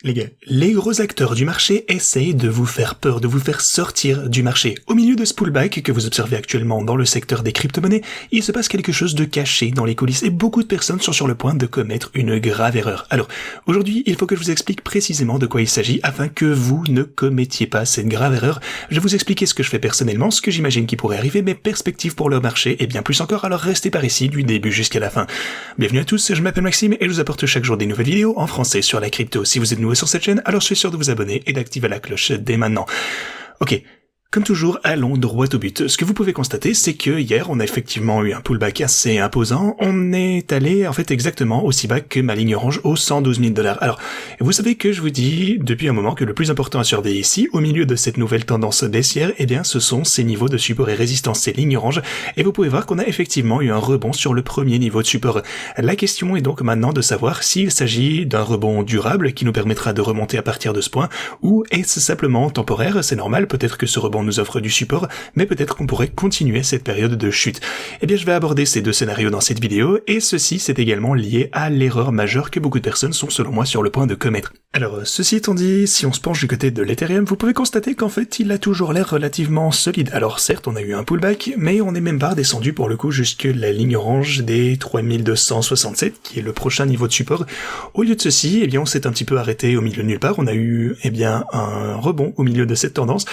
Les gars, les gros acteurs du marché essayent de vous faire peur, de vous faire sortir du marché. Au milieu de ce pullback que vous observez actuellement dans le secteur des crypto-monnaies, il se passe quelque chose de caché dans les coulisses et beaucoup de personnes sont sur le point de commettre une grave erreur. Alors, aujourd'hui, il faut que je vous explique précisément de quoi il s'agit afin que vous ne commettiez pas cette grave erreur. Je vais vous expliquer ce que je fais personnellement, ce que j'imagine qui pourrait arriver, mes perspectives pour le marché et bien plus encore, alors restez par ici du début jusqu'à la fin. Bienvenue à tous, je m'appelle Maxime et je vous apporte chaque jour des nouvelles vidéos en français sur la crypto. Si vous êtes nouveau sur cette chaîne, alors je suis sûr de vous abonner et d'activer la cloche dès maintenant. Ok. Comme toujours, allons droit au but. Ce que vous pouvez constater, c'est que hier, on a effectivement eu un pullback assez imposant. On est allé, en fait, exactement aussi bas que ma ligne orange aux 112 000 $. Alors, vous savez que je vous dis depuis un moment que le plus important à surveiller ici, au milieu de cette nouvelle tendance baissière, eh bien, ce sont ces niveaux de support et résistance, ces lignes oranges. Et vous pouvez voir qu'on a effectivement eu un rebond sur le premier niveau de support. La question est donc maintenant de savoir s'il s'agit d'un rebond durable qui nous permettra de remonter à partir de ce point, ou est-ce simplement temporaire? C'est normal, peut-être que ce rebond nous offre du support, mais peut-être qu'on pourrait continuer cette période de chute. Eh bien, je vais aborder ces deux scénarios dans cette vidéo, et ceci, c'est également lié à l'erreur majeure que beaucoup de personnes sont, selon moi, sur le point de commettre. Alors, ceci étant dit, si on se penche du côté de l'Ethereum, vous pouvez constater qu'en fait, il a toujours l'air relativement solide. Alors, certes, on a eu un pullback, mais on n'est même pas descendu, pour le coup, jusque la ligne orange des 3267, qui est le prochain niveau de support. Au lieu de ceci, eh bien, on s'est un petit peu arrêté au milieu de nulle part. On a eu, eh bien, un rebond au milieu de cette tendance.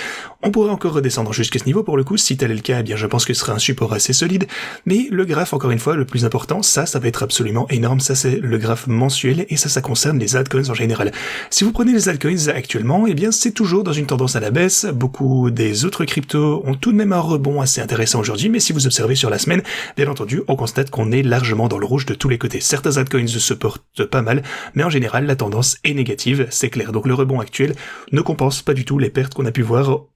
On pourrait encore redescendre jusqu'à ce niveau pour le coup, si tel est le cas, eh bien je pense que ce sera un support assez solide, mais le graphe, encore une fois, le plus important, ça va être absolument énorme, ça c'est le graphe mensuel, et ça concerne les altcoins en général. Si vous prenez les altcoins actuellement, eh bien c'est toujours dans une tendance à la baisse, beaucoup des autres cryptos ont tout de même un rebond assez intéressant aujourd'hui, mais si vous observez sur la semaine, bien entendu, on constate qu'on est largement dans le rouge de tous les côtés. Certains altcoins se portent pas mal, mais en général, la tendance est négative, c'est clair. Donc le rebond actuel ne compense pas du tout les pertes qu'on a pu voir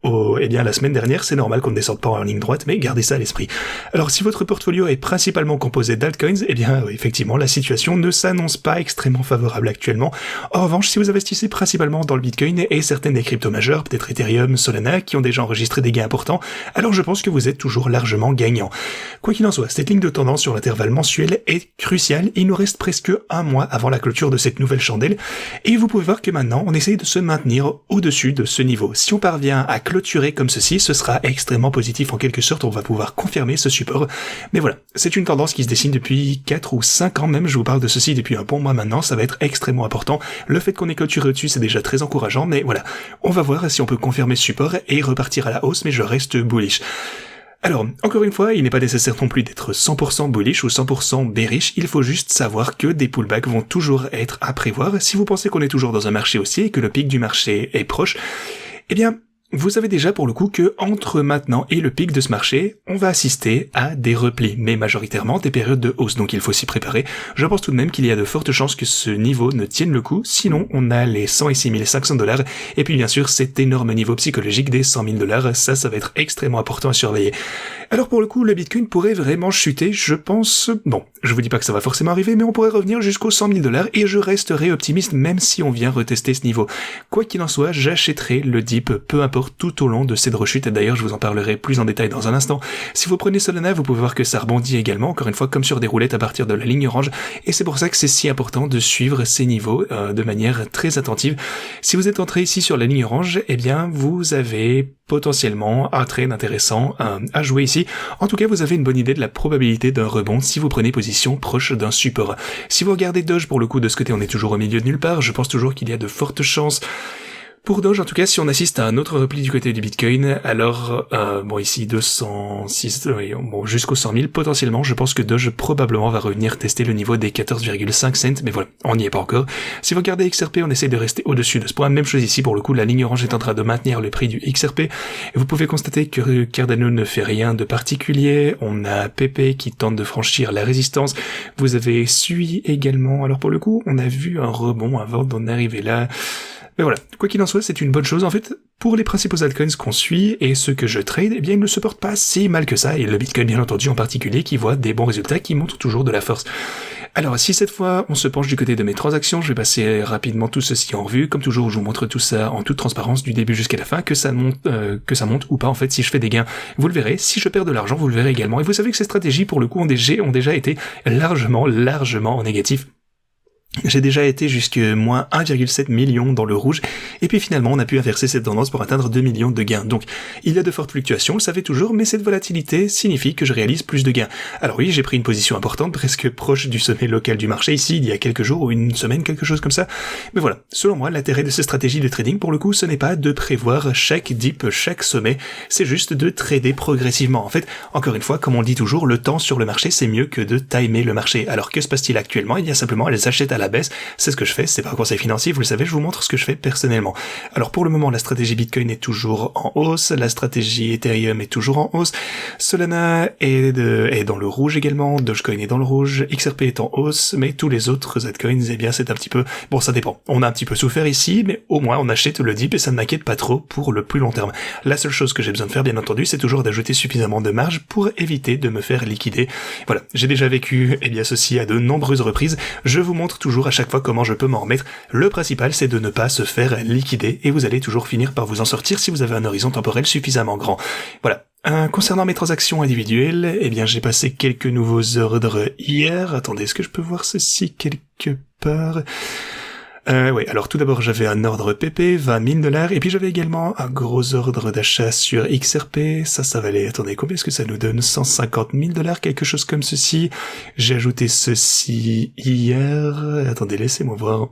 la semaine dernière, c'est normal qu'on ne descende pas en ligne droite, mais gardez ça à l'esprit. Alors, si votre portfolio est principalement composé d'altcoins, eh bien, effectivement, la situation ne s'annonce pas extrêmement favorable actuellement. En revanche, si vous investissez principalement dans le Bitcoin et certaines des cryptos majeures, peut-être Ethereum, Solana, qui ont déjà enregistré des gains importants, alors je pense que vous êtes toujours largement gagnant. Quoi qu'il en soit, cette ligne de tendance sur l'intervalle mensuel est cruciale. Il nous reste presque un mois avant la clôture de cette nouvelle chandelle, et vous pouvez voir que maintenant, on essaye de se maintenir au-dessus de ce niveau. Si on parvient à clôturer comme ceci, ce sera extrêmement positif en quelque sorte, on va pouvoir confirmer ce support. Mais voilà, c'est une tendance qui se dessine depuis 4 ou 5 ans même, je vous parle de ceci depuis un bon mois maintenant, ça va être extrêmement important. Le fait qu'on ait clôturé au-dessus, c'est déjà très encourageant, mais voilà, on va voir si on peut confirmer ce support et repartir à la hausse, mais je reste bullish. Alors, encore une fois, il n'est pas nécessaire non plus d'être 100% bullish ou 100% bearish, il faut juste savoir que des pullbacks vont toujours être à prévoir. Si vous pensez qu'on est toujours dans un marché haussier et que le pic du marché est proche, eh bien, vous savez déjà pour le coup que entre maintenant et le pic de ce marché, on va assister à des replis, mais majoritairement des périodes de hausse, donc il faut s'y préparer. Je pense tout de même qu'il y a de fortes chances que ce niveau ne tienne le coup, sinon on a les 106 500 $, et puis bien sûr cet énorme niveau psychologique des 100 000 $, ça va être extrêmement important à surveiller. Alors pour le coup, le Bitcoin pourrait vraiment chuter, je pense, bon, je vous dis pas que ça va forcément arriver, mais on pourrait revenir jusqu'aux 100 000 $, et je resterai optimiste même si on vient retester ce niveau. Quoi qu'il en soit, j'achèterai le dip, peu importe, tout au long de cette rechute, et d'ailleurs je vous en parlerai plus en détail dans un instant. Si vous prenez Solana, vous pouvez voir que ça rebondit également, encore une fois comme sur des roulettes à partir de la ligne orange, et c'est pour ça que c'est si important de suivre ces niveaux de manière très attentive. Si vous êtes entré ici sur la ligne orange, eh bien vous avez potentiellement un trade intéressant à jouer ici. En tout cas, vous avez une bonne idée de la probabilité d'un rebond si vous prenez position proche d'un support. Si vous regardez Doge, pour le coup, de ce côté, on est toujours au milieu de nulle part, je pense toujours qu'il y a de fortes chances. Pour Doge, en tout cas, si on assiste à un autre repli du côté du Bitcoin, alors, ici, 206, jusqu'aux 100 000, potentiellement, je pense que Doge probablement va revenir tester le niveau des 14,5 cents, mais voilà, on n'y est pas encore. Si vous regardez XRP, on essaie de rester au-dessus de ce point, même chose ici, pour le coup, la ligne orange est en train de maintenir le prix du XRP, et vous pouvez constater que Cardano ne fait rien de particulier, on a Pepe qui tente de franchir la résistance, vous avez Sui également, alors pour le coup, on a vu un rebond avant d'en arriver là. Mais voilà, quoi qu'il en soit, c'est une bonne chose. En fait, pour les principaux altcoins qu'on suit et ceux que je trade, eh bien, ils ne se portent pas si mal que ça, et le Bitcoin, bien entendu, en particulier, qui voit des bons résultats, qui montrent toujours de la force. Alors, si cette fois, on se penche du côté de mes transactions, je vais passer rapidement tout ceci en revue. Comme toujours, je vous montre tout ça en toute transparence du début jusqu'à la fin, que ça monte ou pas, en fait, si je fais des gains, vous le verrez. Si je perds de l'argent, vous le verrez également. Et vous savez que ces stratégies, pour le coup, ont déjà été largement en négatif. J'ai déjà été jusque moins 1,7 million dans le rouge, et puis finalement on a pu inverser cette tendance pour atteindre 2 millions de gains. Donc il y a de fortes fluctuations, on le savait toujours, mais cette volatilité signifie que je réalise plus de gains. Alors oui, j'ai pris une position importante, presque proche du sommet local du marché ici, il y a quelques jours ou une semaine, quelque chose comme ça. Mais voilà, selon moi, l'intérêt de cette stratégie de trading, pour le coup, ce n'est pas de prévoir chaque dip, chaque sommet, c'est juste de trader progressivement. En fait, encore une fois, comme on le dit toujours, le temps sur le marché, c'est mieux que de timer le marché. Alors que se passe-t-il actuellement? Eh bien simplement, elles achètent à la baisse, c'est ce que je fais, c'est pas un conseil financier, vous le savez, je vous montre ce que je fais personnellement. Alors pour le moment, la stratégie Bitcoin est toujours en hausse, la stratégie Ethereum est toujours en hausse, Solana est dans le rouge également, Dogecoin est dans le rouge, XRP est en hausse, mais tous les autres altcoins, eh bien c'est un petit peu, bon ça dépend, on a un petit peu souffert ici, mais au moins on achète le dip et ça ne m'inquiète pas trop pour le plus long terme. La seule chose que j'ai besoin de faire, bien entendu, c'est toujours d'ajouter suffisamment de marge pour éviter de me faire liquider. Voilà, j'ai déjà vécu, eh bien ceci à de nombreuses reprises, je vous montre toujours à chaque fois comment je peux m'en remettre. Le principal, c'est de ne pas se faire liquider et vous allez toujours finir par vous en sortir si vous avez un horizon temporel suffisamment grand. Voilà. Concernant mes transactions individuelles, eh bien j'ai passé quelques nouveaux ordres hier. Attendez, est-ce que je peux voir ceci quelque part? Oui, alors tout d'abord j'avais un ordre PP, 20 000 $, et puis j'avais également un gros ordre d'achat sur XRP, ça valait, attendez, combien est-ce que ça nous donne? 150 000 $, quelque chose comme ceci. J'ai ajouté ceci hier, attendez, laissez-moi voir.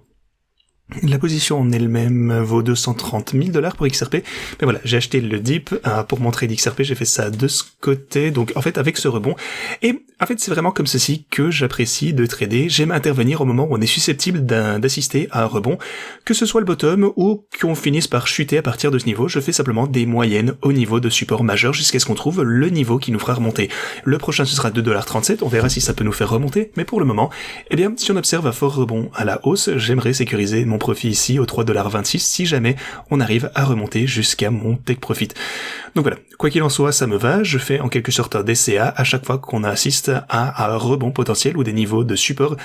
La position en elle-même vaut 230 000 $ pour XRP, mais voilà, j'ai acheté le dip pour mon trade XRP, j'ai fait ça de ce côté, donc en fait avec ce rebond, et en fait c'est vraiment comme ceci que j'apprécie de trader. J'aime intervenir au moment où on est susceptible d'assister à un rebond, que ce soit le bottom ou qu'on finisse par chuter à partir de ce niveau. Je fais simplement des moyennes au niveau de support majeur jusqu'à ce qu'on trouve le niveau qui nous fera remonter. Le prochain ce sera 2,37 $, on verra si ça peut nous faire remonter, mais pour le moment, eh bien si on observe un fort rebond à la hausse, j'aimerais sécuriser mon profit ici au 3,26 $ si jamais on arrive à remonter jusqu'à mon take profit. Donc voilà, quoi qu'il en soit, ça me va, je fais en quelque sorte un DCA à chaque fois qu'on assiste à un rebond potentiel ou des niveaux de support.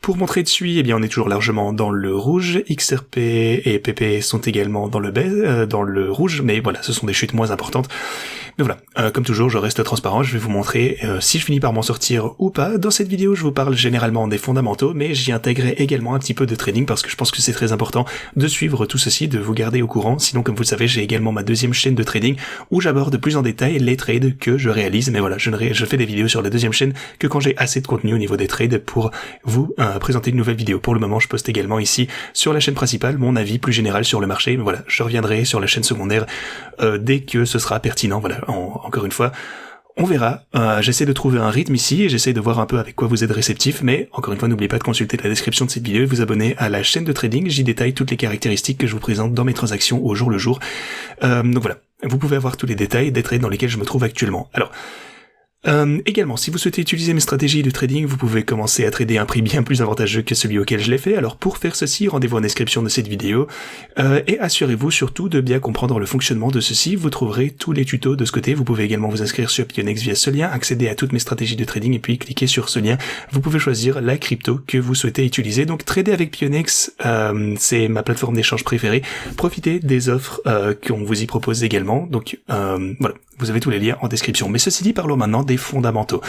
Pour montrer dessus, eh bien on est toujours largement dans le rouge, XRP et PP sont également dans le rouge, mais voilà, ce sont des chutes moins importantes. Mais voilà, comme toujours, je reste transparent, je vais vous montrer si je finis par m'en sortir ou pas. Dans cette vidéo, je vous parle généralement des fondamentaux, mais j'y intégrerai également un petit peu de trading parce que je pense que c'est très important de suivre tout ceci, de vous garder au courant. Sinon, comme vous le savez, j'ai également ma deuxième chaîne de trading où j'aborde plus en détail les trades que je réalise. Mais voilà, je fais des vidéos sur la deuxième chaîne que quand j'ai assez de contenu au niveau des trades pour vous présenter une nouvelle vidéo. Pour le moment, je poste également ici sur la chaîne principale mon avis plus général sur le marché. Mais voilà, je reviendrai sur la chaîne secondaire dès que ce sera pertinent. Voilà, encore une fois, on verra. J'essaie de trouver un rythme ici et j'essaie de voir un peu avec quoi vous êtes réceptif, mais encore une fois, n'oubliez pas de consulter la description de cette vidéo et vous abonner à la chaîne de trading. J'y détaille toutes les caractéristiques que je vous présente dans mes transactions au jour le jour. Donc voilà, vous pouvez avoir tous les détails des trades dans lesquels je me trouve actuellement. Alors, également, si vous souhaitez utiliser mes stratégies de trading, vous pouvez commencer à trader à un prix bien plus avantageux que celui auquel je l'ai fait. Alors pour faire ceci, rendez-vous en description de cette vidéo et assurez-vous surtout de bien comprendre le fonctionnement de ceci. Vous trouverez tous les tutos de ce côté. Vous pouvez également vous inscrire sur Pionex via ce lien, accéder à toutes mes stratégies de trading et puis cliquer sur ce lien. Vous pouvez choisir la crypto que vous souhaitez utiliser. Donc trader avec Pionex, c'est ma plateforme d'échange préférée. Profitez des offres qu'on vous y propose également. Donc voilà. Vous avez tous les liens en description. Mais ceci dit, parlons maintenant des fondamentaux.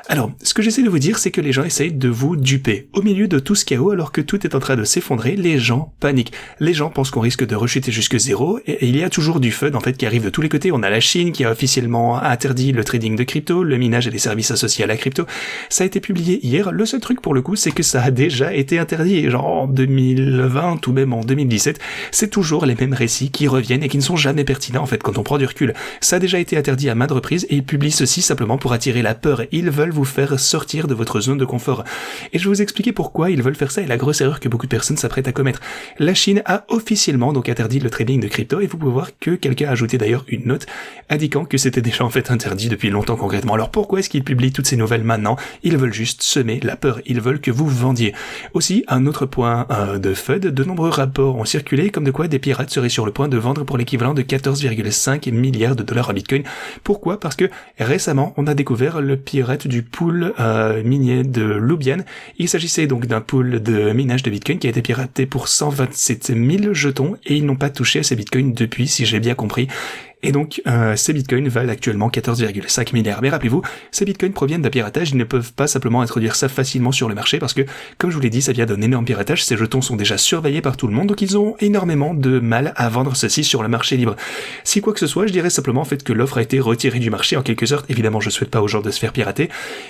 Alors, ce que j'essaie de vous dire, c'est que les gens essayent de vous duper. Au milieu de tout ce chaos, alors que tout est en train de s'effondrer, les gens paniquent. Les gens pensent qu'on risque de rechuter jusque zéro, et il y a toujours du FUD, en fait, qui arrive de tous les côtés. On a la Chine qui a officiellement interdit le trading de crypto, le minage et les services associés à la crypto. Ça a été publié hier. Le seul truc, pour le coup, c'est que ça a déjà été interdit. Genre en 2020 ou même en 2017, c'est toujours les mêmes récits qui reviennent et qui ne sont jamais pertinents, en fait, quand on prend du recul. Ça a déjà été interdit à maintes reprises, et ils publient ceci simplement pour attirer la peur. Ils veulent vous faire sortir de votre zone de confort. Et je vais vous expliquer pourquoi ils veulent faire ça et la grosse erreur que beaucoup de personnes s'apprêtent à commettre. La Chine a officiellement donc interdit le trading de crypto et vous pouvez voir que quelqu'un a ajouté d'ailleurs une note indiquant que c'était déjà en fait interdit depuis longtemps concrètement. Alors pourquoi est-ce qu'ils publient toutes ces nouvelles maintenant? Ils veulent juste semer la peur. Ils veulent que vous vendiez. Aussi, un autre point de FUD, de nombreux rapports ont circulé comme de quoi des pirates seraient sur le point de vendre pour l'équivalent de 14,5 milliards de dollars en Bitcoin. Pourquoi? Parce que récemment, on a découvert le pirate du pool minier de Lubian. Il s'agissait donc d'un pool de minage de Bitcoin qui a été piraté pour 127 000 jetons et ils n'ont pas touché à ces Bitcoins depuis, si j'ai bien compris. Et donc, ces bitcoins valent actuellement 14,5 milliards. Mais rappelez-vous, ces bitcoins proviennent d'un piratage, ils ne peuvent pas simplement introduire ça facilement sur le marché parce que, comme je vous l'ai dit, ça vient d'un énorme piratage, ces jetons sont déjà surveillés par tout le monde, donc ils ont énormément de mal à vendre ceci sur le marché libre. Si quoi que ce soit, je dirais simplement en fait que l'offre a été retirée du marché en quelque sorte. Évidemment, je souhaite pas aux gens de se faire pirater,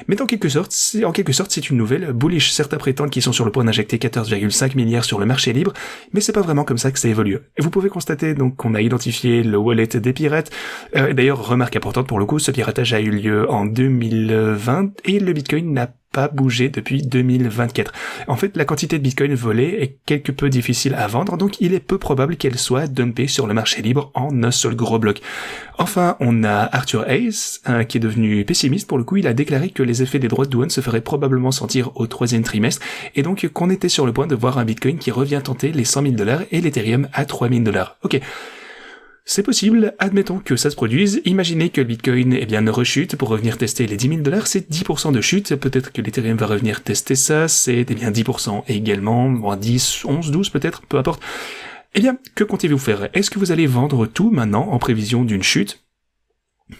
mais en quelque sorte, c'est une nouvelle bullish. Certains prétendent qu'ils sont sur le point d'injecter 14,5 milliards sur le marché libre, mais c'est pas vraiment comme ça que ça évolue. Et vous pouvez constater donc qu'on a identifié le wallet des pirates. D'ailleurs, remarque importante pour le coup, ce piratage a eu lieu en 2020 et le Bitcoin n'a pas bougé depuis 2024. En fait, la quantité de Bitcoin volée est quelque peu difficile à vendre, donc il est peu probable qu'elle soit dumpée sur le marché libre en un seul gros bloc. Enfin, on a Arthur Hayes, qui est devenu pessimiste pour le coup. Il a déclaré que les effets des droits de douane se feraient probablement sentir au 3e trimestre, et donc qu'on était sur le point de voir un Bitcoin qui revient tenter les 100 000 $ et l'Ethereum à 3 000 $. Ok. C'est possible, admettons que ça se produise, imaginez que le Bitcoin ne rechute pour revenir tester les 10 000 $, c'est 10% de chute, peut-être que l'Ethereum va revenir tester ça, c'est 10% également, 10, 11, 12 peut-être, peu importe. Eh bien, que comptez-vous faire? Est-ce que vous allez vendre tout maintenant en prévision d'une chute?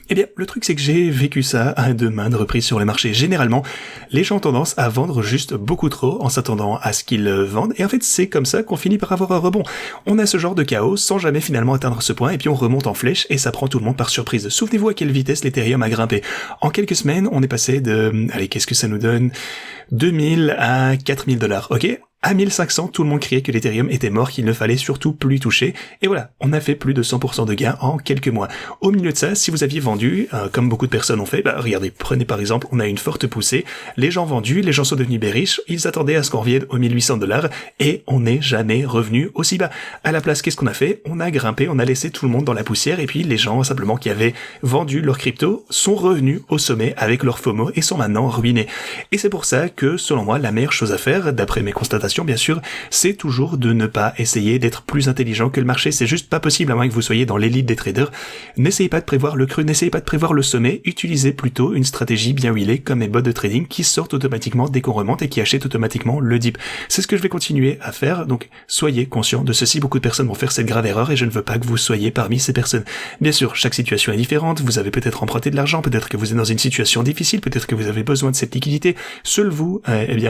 Eh bien, le truc c'est que j'ai vécu ça à de maintes reprises sur le marché. Généralement, les gens ont tendance à vendre juste beaucoup trop en s'attendant à ce qu'ils vendent, et en fait c'est comme ça qu'on finit par avoir un rebond. On a ce genre de chaos sans jamais finalement atteindre ce point, et puis on remonte en flèche et ça prend tout le monde par surprise. Souvenez-vous à quelle vitesse l'Ethereum a grimpé. En quelques semaines, on est passé de... Allez, qu'est-ce que ça nous donne? 2000 à 4000 $, ok? À 1500, tout le monde criait que l'Ethereum était mort, qu'il ne fallait surtout plus toucher. Et voilà, on a fait plus de 100% de gains en quelques mois. Au milieu de ça, si vous aviez vendu, comme beaucoup de personnes ont fait, regardez, prenez par exemple, on a une forte poussée, les gens vendus, les gens sont devenus bearish, ils attendaient à ce qu'on revienne aux 1800 $, et on n'est jamais revenu aussi bas. À la place, qu'est-ce qu'on a fait? On a grimpé, on a laissé tout le monde dans la poussière, et puis les gens, simplement, qui avaient vendu leur crypto, sont revenus au sommet avec leur FOMO, et sont maintenant ruinés. Et c'est pour ça que, selon moi, la meilleure chose à faire, d'après mes constatations, bien sûr, c'est toujours de ne pas essayer d'être plus intelligent que le marché. C'est juste pas possible à moins que vous soyez dans l'élite des traders. N'essayez pas de prévoir le creux, n'essayez pas de prévoir le sommet. Utilisez plutôt une stratégie bien huilée comme mes bots de trading qui sortent automatiquement dès qu'on remonte et qui achètent automatiquement le dip. C'est ce que je vais continuer à faire. Donc, soyez conscients de ceci. Beaucoup de personnes vont faire cette grave erreur et je ne veux pas que vous soyez parmi ces personnes. Bien sûr, chaque situation est différente. Vous avez peut-être emprunté de l'argent, peut-être que vous êtes dans une situation difficile, peut-être que vous avez besoin de cette liquidité. Seul vous,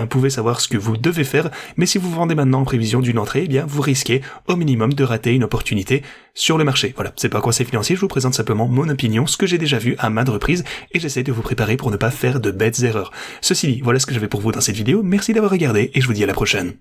pouvez savoir ce que vous devez faire. Mais si vous vendez maintenant en prévision d'une entrée, vous risquez au minimum de rater une opportunité sur le marché. Voilà, c'est pas un conseil financier, je vous présente simplement mon opinion, ce que j'ai déjà vu à maintes reprises, et j'essaie de vous préparer pour ne pas faire de bêtes erreurs. Ceci dit, voilà ce que j'avais pour vous dans cette vidéo, merci d'avoir regardé, et je vous dis à la prochaine.